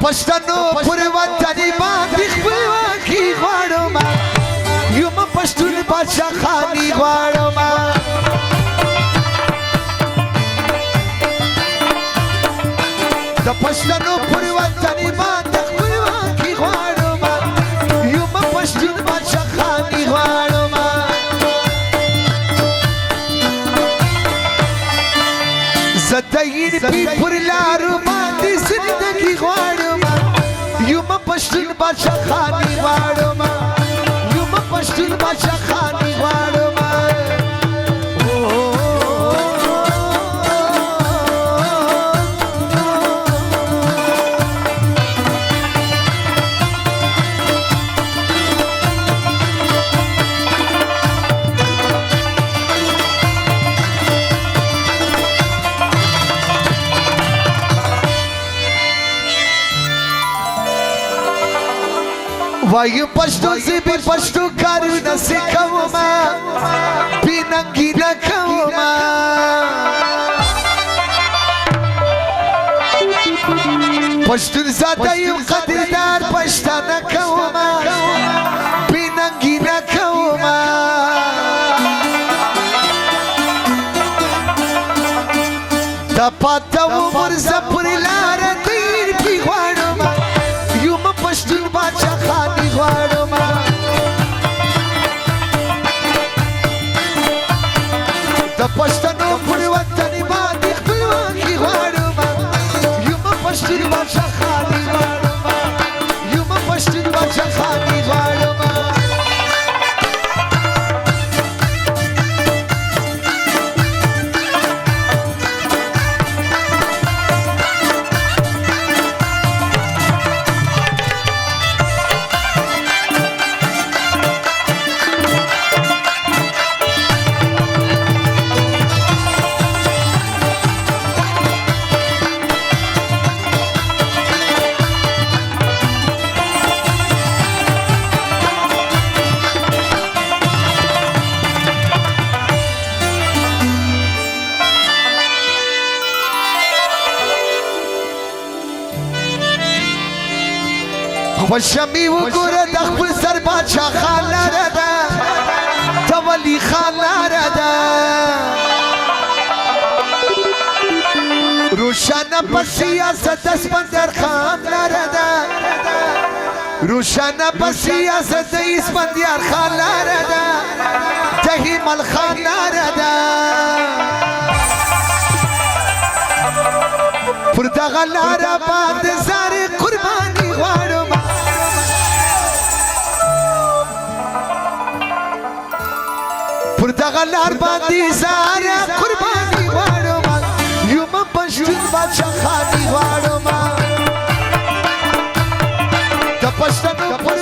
پښتنو پر وطن باندې خپلواکي غواړم یم پښتون بادشاه خاني غواړم د پښتنو پر وطن باندې خپلواکي غواړم یم پښتون بادشاه خاني غواړم زدایر پی پر لارو باندې زندگی غواړم یم پښتون بادشاه خاني غواړم یم پښتون بادشاه خاني غواړم وایم پښتو زه به پښتو کارونه سکوم بیننګي نه کوم پښتون زاده یم قدردان پښتانه کوم بیننګي نه کوم دا پاته عمر زپر لار تیر پی غواړم یم پښتون بادشاه خاني غواړم د پښتنو پر وطن باندې خپلواکي غواړم یم پښتون بادشاه خاني غواړم یم پښتون بادشاه خاني غواړم خوشمی وګوره د خپل سر بادشاه خان لره ده ته ولي خان لره ده روشانه په سیاست اسپندر خان لره ده روشانه په سیاست اسپندر خان لره ده تهیمل خان لره ده پر دغه لاره باندې زارې قرباني غواړم پر دغه لار باندې زاره قرباني غواړم یم پښتون بادشاه خاني غواړم د پښتنو پر